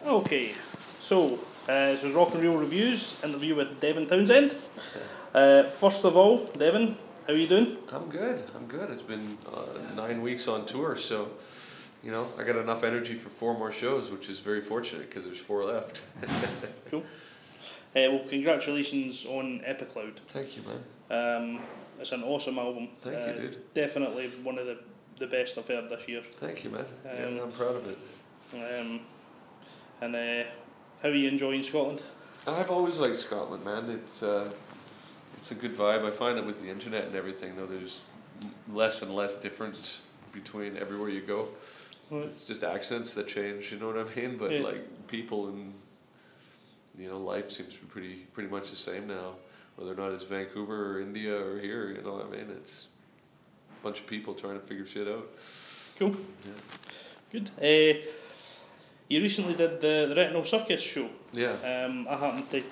Okay, so this is Rock and Reel Reviews, interview with Devin Townsend. First of all, Devin, how are you doing? I'm good. It's been 9 weeks on tour, so I got enough energy for 4 more shows, which is very fortunate because there's 4 left. Cool. Well, congratulations on Epicloud. Thank you, man. It's an awesome album. Thank you, dude. Definitely one of the best I've heard this year. Thank you, man. Yeah, I'm proud of it. And how are you enjoying Scotland? I've always liked Scotland, man. It's a good vibe. I find that with the internet and everything, though, there's less and less difference between everywhere you go. It's just accents that change, you know what I mean? But yeah. like people and life seems to be pretty much the same now. Whether or not it's Vancouver or India or here, you know what I mean? It's a bunch of people trying to figure shit out. Cool. Yeah. Good. You recently did the Retinal Circus show. Yeah. I happened to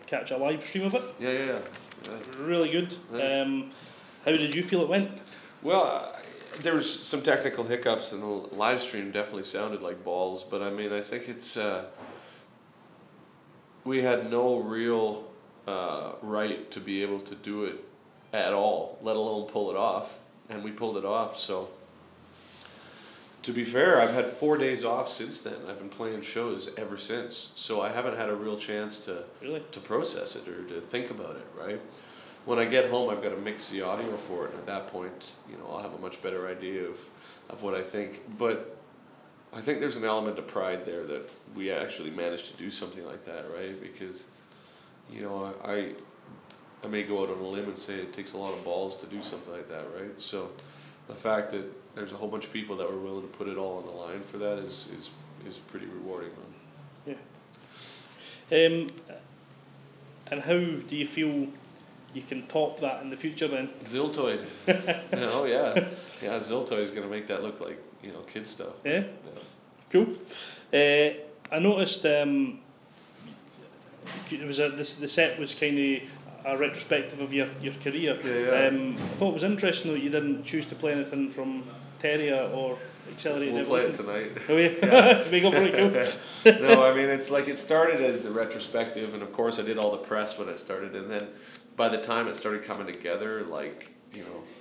catch a live stream of it. Yeah. Really good. Nice. How did you feel it went? Well, there was some technical hiccups, and the live stream definitely sounded like balls. But I mean, I think it's we had no real right to be able to do it at all, let alone pull it off, and we pulled it off. So, to be fair, I've had 4 days off since then. I've been playing shows ever since, so I haven't had a real chance to process it or to think about it. Right. When I get home, I've got to mix the audio for it, and at that point, I'll have a much better idea of what I think. But I think there's an element of pride there that we actually managed to do something like that, right? Because, I may go out on a limb and say it takes a lot of balls to do something like that, right? So the fact that there's a whole bunch of people that were willing to put it all on the line for that is pretty rewarding, man. Yeah. And how do you feel you can top that in the future then? Ziltoid. Oh yeah. Yeah, Ziltoid is going to make that look like, kid stuff. Yeah? Cool. I noticed it was the set was kind of a retrospective of your career. Yeah. I thought it was interesting that you didn't choose to play anything from Teria or Accelerated Evolution. Evolution. Play it tonight. Oh yeah? To make up for it, cool. No, I mean, it's like it started as a retrospective, and of course I did all the press when it started, and then by the time it started coming together,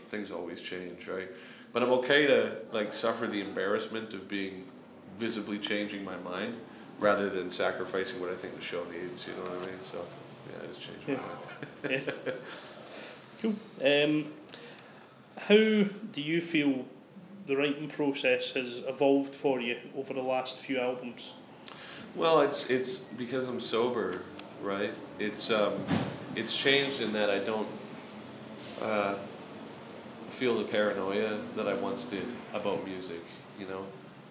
things always change, right? But I'm okay to suffer the embarrassment of being visibly changing my mind rather than sacrificing what I think the show needs, you know what I mean? So yeah, I just changed my mind. Yeah. Cool. How do you feel the writing process has evolved for you over the last few albums? Well, it's because I'm sober, right? It's changed in that I don't feel the paranoia that I once did about music,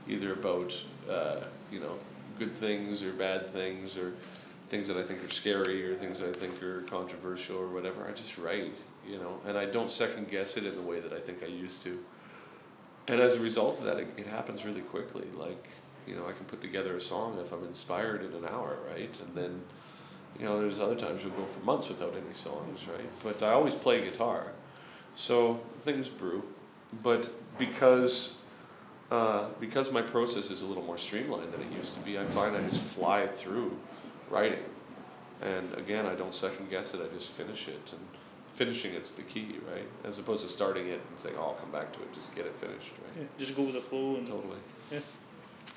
either about good things or bad things or things that I think are scary or things that I think are controversial or whatever. I just write, and I don't second guess it in the way that I think I used to. And as a result of that, it happens really quickly. I can put together a song if I'm inspired in an hour, right? And then, there's other times you'll go for months without any songs, right? But I always play guitar, so things brew. But because my process is a little more streamlined than it used to be, I find I just fly through writing. And again, I don't second guess it, I just finish it. And finishing it's the key, right? As opposed to starting it and saying, I'll come back to it, just get it finished, right? Yeah, just go with the flow. And totally. Yeah.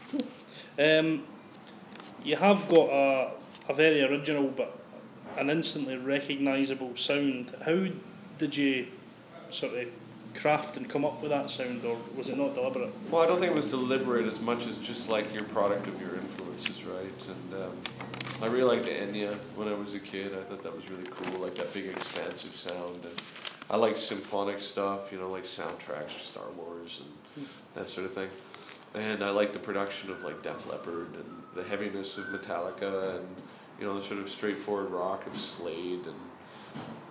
Cool. You have got a very original but an instantly recognisable sound. How did you sort of craft and come up with that sound, or was it not deliberate? Well, I don't think it was deliberate as much as just your product of your influences, right? And I really liked Enya when I was a kid. I thought that was really cool, that big expansive sound. And I liked symphonic stuff, like soundtracks for Star Wars and that sort of thing. And I liked the production of Def Leppard and the heaviness of Metallica and the sort of straightforward rock of Slade and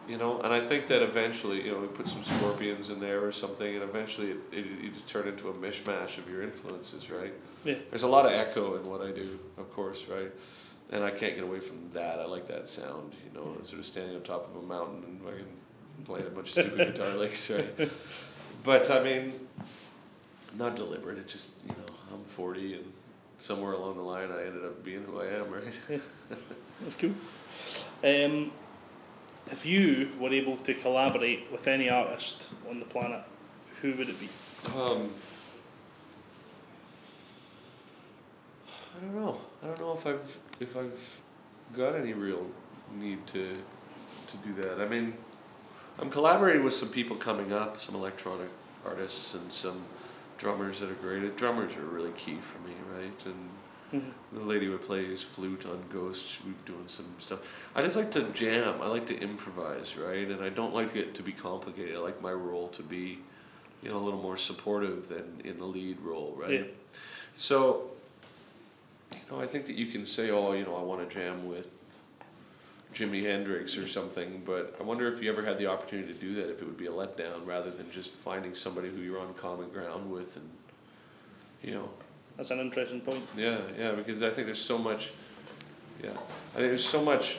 and I think that eventually, we put some Scorpions in there or something, and eventually you just turn into a mishmash of your influences, right? Yeah. There's a lot of echo in what I do, of course, right? And I can't get away from that. I like that sound, sort of standing on top of a mountain and fucking playing a bunch of stupid guitar licks, right? But I mean, not deliberate. It just, I'm 40 and somewhere along the line, I ended up being who I am, right? Yeah. That's cool. If you were able to collaborate with any artist on the planet, who would it be? I don't know. I don't know if I've got any real need to do that. I mean, I'm collaborating with some people coming up, some electronic artists and some drummers that are great. Drummers are really key for me, right? And the lady who plays flute on Ghost, we've doing some stuff. I just like to jam. I like to improvise, right? And I don't like it to be complicated. I like my role to be, a little more supportive than in the lead role, right? Yeah. So, I think that you can say, oh, I want to jam with Jimi Hendrix or something, but I wonder if you ever had the opportunity to do that, if it would be a letdown rather than just finding somebody who you're on common ground with and, That's an interesting point. Yeah, because I think there's so much, I think there's so much,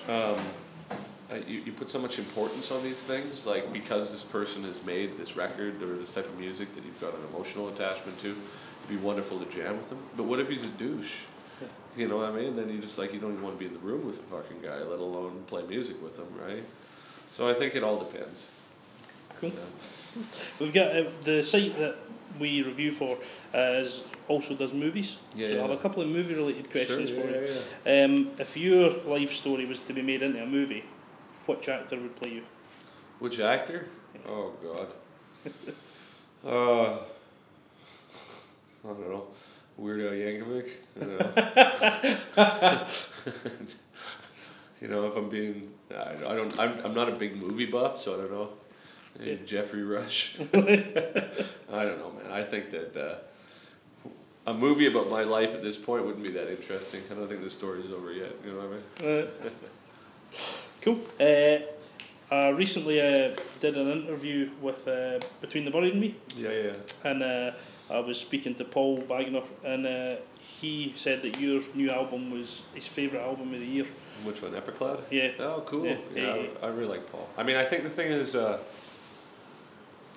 you put so much importance on these things, like because this person has made this record or this type of music that you've got an emotional attachment to, it'd be wonderful to jam with him. But what if he's a douche? Yeah. You know what I mean? Then you just you don't even want to be in the room with a fucking guy, let alone play music with him, right? So I think it all depends. Cool. Yeah. We've got the site that we review for also does movies. Yeah, so I have a couple of movie related questions for you. Yeah. If your life story was to be made into a movie, which actor would play you? Which actor? Yeah. Oh God. I don't know. Weird Al Yankovic. If I'm being, I'm not a big movie buff, so I don't know. Yeah. Jeffrey Rush. I don't know, man. I think that a movie about my life at this point wouldn't be that interesting. I don't think the story's over yet. You know what I mean? Cool. I recently did an interview with Between the Buried and Me. Yeah. And I was speaking to Paul Wagner, and he said that your new album was his favourite album of the year. Which one, Epiclad? Yeah. Oh, cool. Yeah. I really like Paul. I mean, I think the thing is,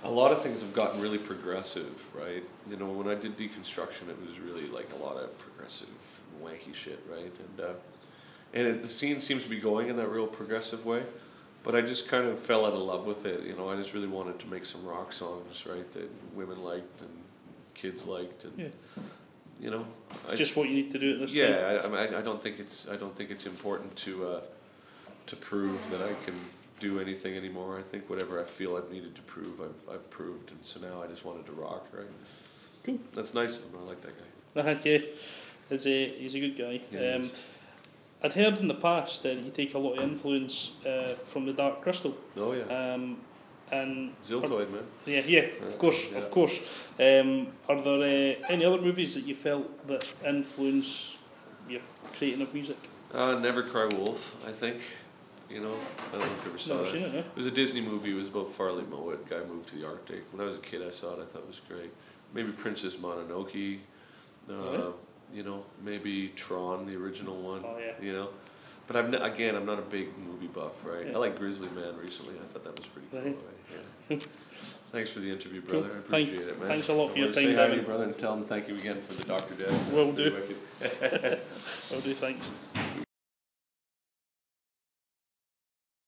a lot of things have gotten really progressive, right? When I did Deconstruction, it was really a lot of progressive, wanky shit, right? And the scene seems to be going in that real progressive way, but I just kind of fell out of love with it. I just really wanted to make some rock songs, right, that women liked and kids liked, and it's just what you need to do at this time. Yeah, I don't think it's important to prove that I can do anything anymore. I think whatever I feel I've needed to prove, I've proved, and so now I just wanted to rock, right? Cool. That's nice of him. I like that guy. Yeah, he's a good guy. Yeah, I'd heard in the past that you take a lot of influence from the Dark Crystal. Oh yeah. And Ziltoid, man. Yeah, of course. Are there any other movies that you felt that influence your creating of music? Never Cry Wolf, I think. I don't know if you ever saw Never it. seen it, yeah. It was a Disney movie. It was about Farley Mowat, guy moved to the Arctic. When I was a kid, I saw it. I thought it was great. Maybe Princess Mononoke. Maybe Tron, the original one. Oh yeah. But I'm not a big movie buff, right? Yeah. I like Grizzly Man recently. I thought that was pretty cool. Right? Yeah. Thanks for the interview, brother. Cool. I appreciate it, man. Thanks a lot for your time, say Devin. hi to you, brother, and tell him thank you again for the Dr. Dead. Will do. Will do. Thanks.